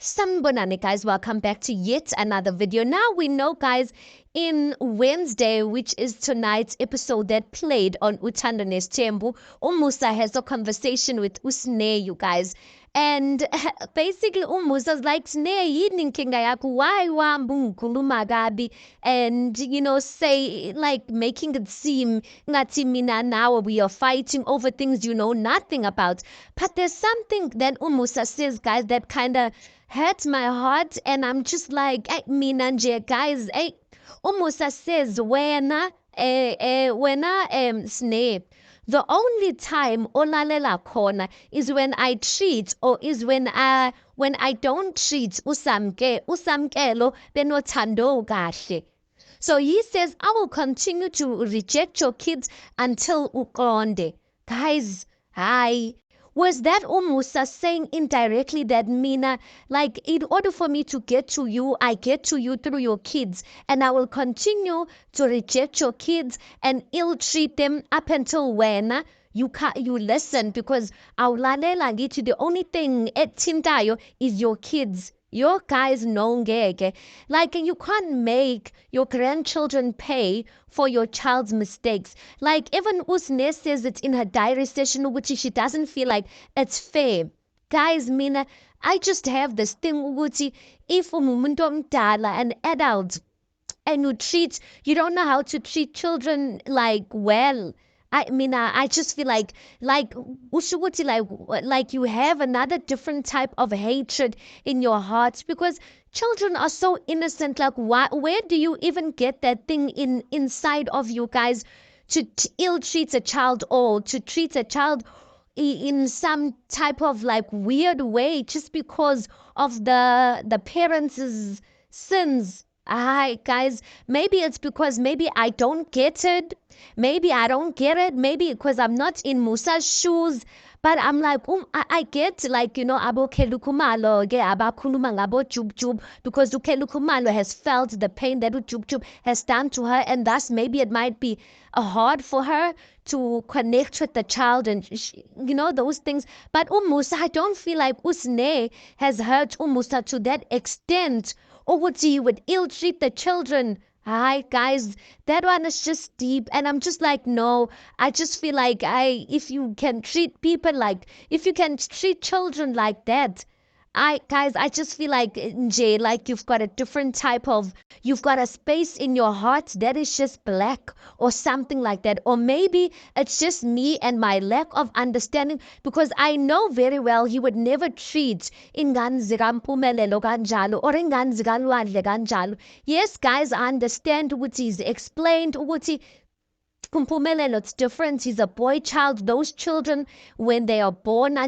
Sanibonani, guys. Welcome back to yet another video. Now we know, guys, in Wednesday, which is tonight's episode that played on Uthando Nesthembu, Umusa has a conversation with Usne, you guys. And basically, Umusa's like, Sne, yini inkinga yakho? Why wahamba ungikhuluma kabi? And, say, like, making it seem ngathi mina nawe we are fighting over things you know nothing about. But there's something that Umusa says, guys, that kind of hurts my heart, and I'm just like, mina nje, guys, Umusa says, wena Sne, the only time olalela khona is when I treat, or is when I don't treat usamkelo benothando kahle. So he says, I will continue to reject your kids until uqonde. Guys, hi. Was that Umusa saying indirectly that mina, like, in order for me to get to you, I get to you through your kids, and I will continue to reject your kids and ill-treat them up until when you listen, because awulalela ngithi the only thing ethintayo is your kids. Your guys know ngeke. Like, you can't make your grandchildren pay for your child's mistakes. Like, even Usne says it in her diary session, which she doesn't feel like it's fair. Guys, mina, I just have this thing ukuthi if umuntu omdala, an adult, and you don't know how to treat children like well. I just feel like ushukuthi, like you have another different type of hatred in your heart, because children are so innocent. Like, where do you even get that thing inside of you guys to ill treat a child, or to treat a child in some type of like weird way just because of the parents' sins? Guys, maybe it's because maybe I don't get it. Maybe I don't get it. Maybe because I'm not in Musa's shoes. But I'm like, I get, like, abo Kelukumalo, abakhuluma ngabo Jub, because Kelukumalo has felt the pain that Jub has done to her, and thus maybe it might be hard for her to connect with the child, and those things. But Umusa, I don't feel like Usne has hurt Umusa to that extent, or would he would ill-treat the children. Hi guys, that one is just deep, and I'm just like, no, I just feel like if you can treat people like, if you can treat children like that, I just feel like Jay, like you've got a space in your heart that is just black, or something like that. Or maybe it's just me and my lack of understanding, because I know very well he would never treat ingane zikaMpumelelo kanjalo, or ingane zikaLwandle kanjalo. Yes guys, I understand what he's explained, ukuthi Kumpumelelo, it's different. He's a boy child. Those children, when they are born, so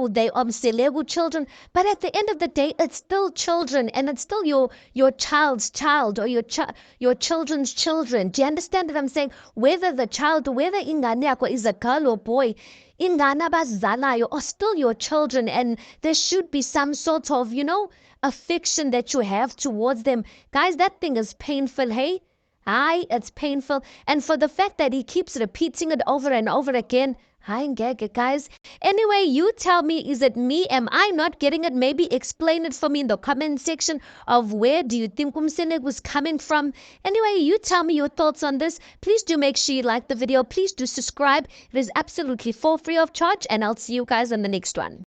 they are Selegu children. But at the end of the day, it's still children, and it's still your child's child, or your children's children. Do you understand what I'm saying? Whether ingane yakho is a girl or boy, ingane abazalayo are still your children, and there should be some sort of, affection that you have towards them. Guys, that thing is painful, hey? It's painful. And for the fact that he keeps repeating it over and over again, guys. Anyway, you tell me, is it me? Am I not getting it? Maybe explain it for me in the comment section of where do you think Umsene was coming from. Anyway, you tell me your thoughts on this. Please do make sure you like the video. Please do subscribe. It is absolutely for free of charge, and I'll see you guys in the next one.